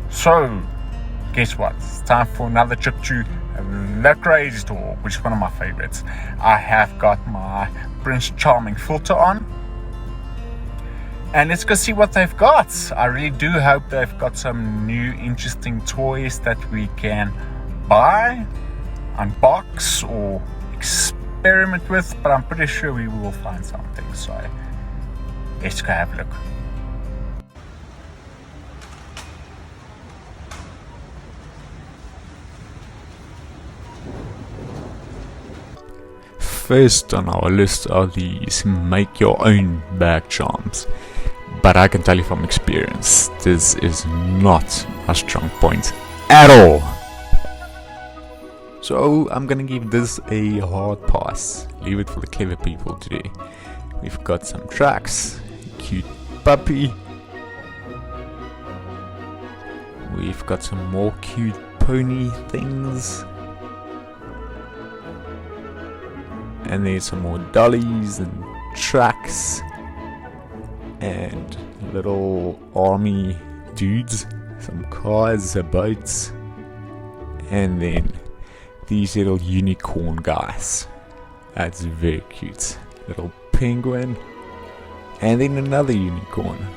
So, guess what? It's time for another trip to the Crazy Store, which is one of my favorites. I have got my Prince Charming filter on. And let's go see what they've got. I really do hope they've got some new interesting toys that we can buy, unbox, or experiment with. But I'm pretty sure we will find something. So, let's go have a look. First on our list are these make your own bag charms, but I can tell you from experience, this is not a strong point at all. So I'm gonna give this a hard pass, leave it for the clever people to do. We've got some tracks, cute puppy, we've got some more cute pony things, and there's some more dollies and tracks and little army dudes, some cars, boats, and then these little unicorn guys. That's very cute. Little penguin, and then another unicorn.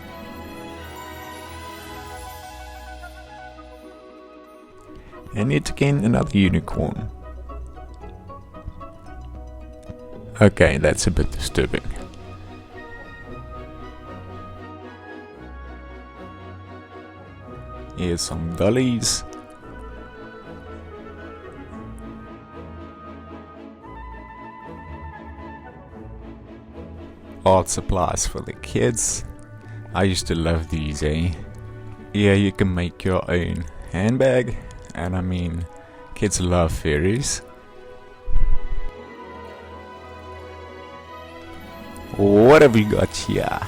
And yet again another unicorn. Okay, that's a bit disturbing. Here's some dollies. Art supplies for the kids. I used to love these, eh? Yeah, you can make your own handbag. And I mean, kids love fairies. What have we got here?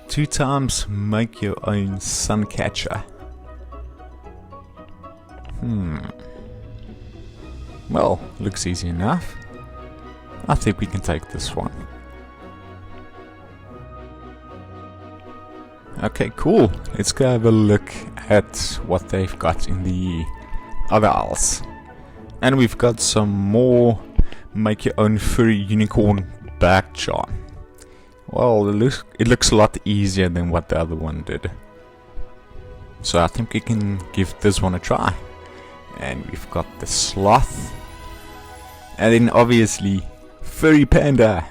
2 times make your own Suncatcher. Well, looks easy enough. I think we can take this one. Okay, cool. Let's go have a look at what they've got in the other aisles. And we've got some more make your own furry unicorn bag charm. Well, it looks a lot easier than what the other one did. So I think we can give this one a try. And we've got the sloth. And then obviously furry panda.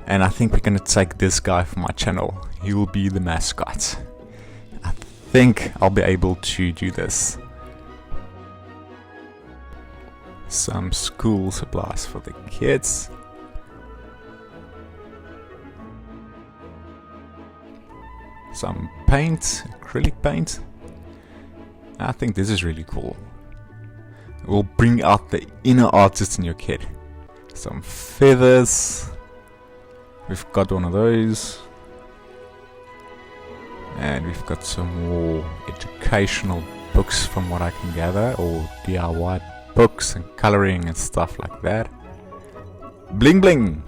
And I think we're gonna take this guy for my channel. He will be the mascot. I think I'll be able to do this. Some school supplies for the kids. Some paint, acrylic paint. I think this is really cool. It will bring out the inner artist in your kid. Some feathers. We've got one of those. And we've got some more educational books from what I can gather, or DIY books and coloring and stuff like that. Bling bling!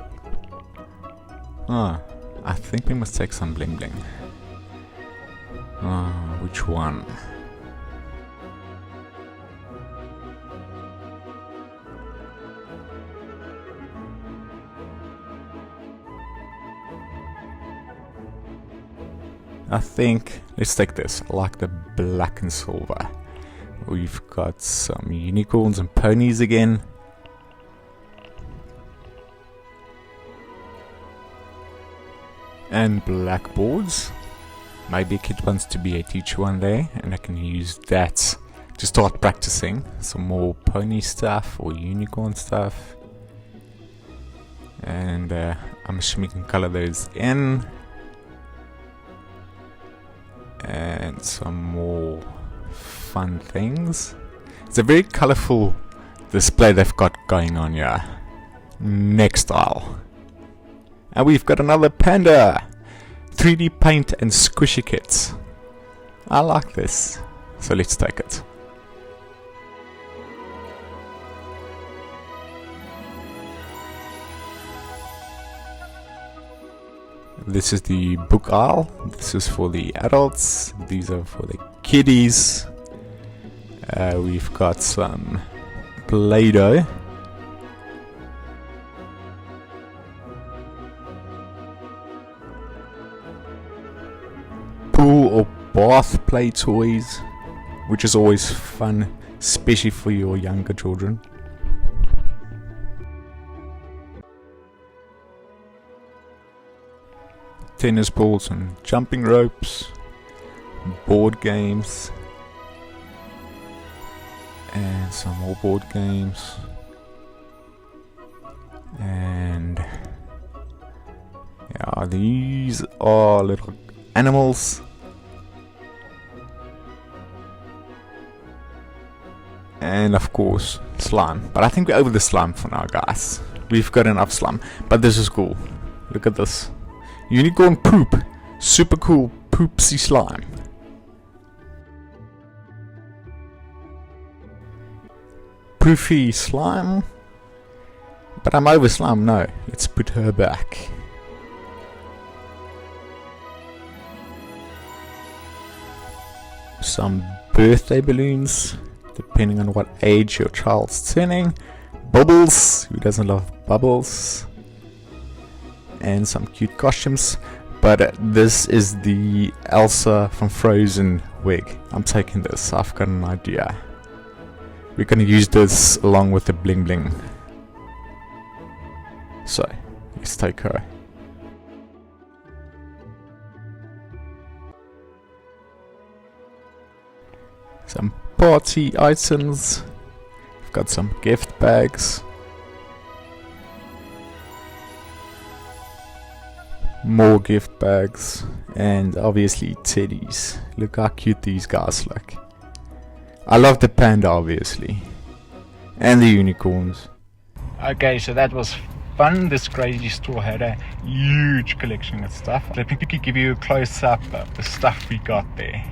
Ah, I think we must take some bling bling. Which one? I think let's take this. I like the black and silver. We've got some unicorns and ponies again. And blackboards. Maybe a kid wants to be a teacher one day, and I can use that to start practicing some more pony stuff or unicorn stuff. And I'm assuming we can color those in. And some more fun things. It's a very colorful display they've got going on here. Next aisle. And we've got another panda. 3D paint and squishy kits. I like this. So let's take it. This is the book aisle. This is for the adults. These are for the kiddies. We've got some Play-Doh. Pool or bath play toys, which is always fun, especially for your younger children. Tennis balls and jumping ropes, board games, and some more board games, and yeah, these are little animals, and of course slime. But I think we're over the slime for now, guys. We've got enough slime, but this is cool. Look at this. Unicorn poop. Super cool poopsy slime. Poofy slime. But I'm over slime. No, let's put her back. Some birthday balloons, depending on what age your child's turning. Bubbles. Who doesn't love bubbles? And some cute costumes, but this is the Elsa from Frozen wig. I'm taking this. I've got an idea. We're gonna use this along with the bling bling. So let's take her. Some party items. We've got some gift bags. More gift bags, and obviously teddies. Look how cute these guys look. I love the panda, obviously, and the unicorns. Okay, so that was fun. This crazy store had a huge collection of stuff. Let me quickly give you a close-up of the stuff we got there.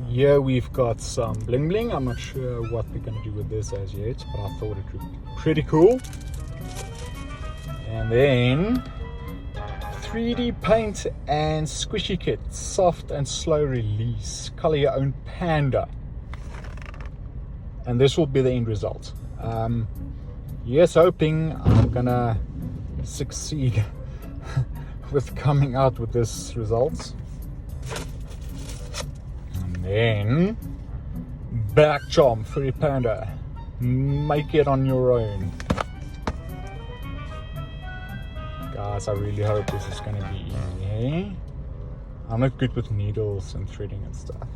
Here we've got some bling bling. I'm not sure what we're going to do with this as yet, but I thought it would be pretty cool. And then 3D paint and squishy kit, soft and slow release, color your own panda, and this will be the end result. Yes, hoping I'm gonna succeed with coming out with this result. And then back charm, furry panda, make it on your own. Guys, I really hope this is going to be easy. I'm not good with needles and threading and stuff.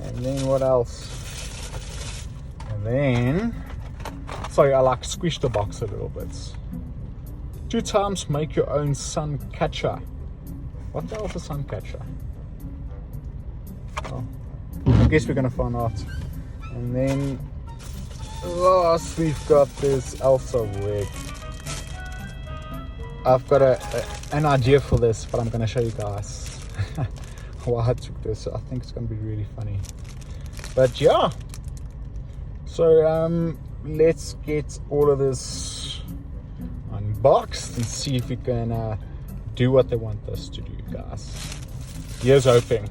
And then what else? And then, sorry, I like squish the box a little bit. 2 times make your own Suncatcher. What the hell is a Suncatcher? Oh, I guess we're going to find out. And then last we've got this Elsa Wig. I've got an idea for this, but I'm going to show you guys why I took this. I think it's going to be really funny. But yeah, so let's get all of this unboxed and see if we can do what they want us to do, guys. Here's hoping.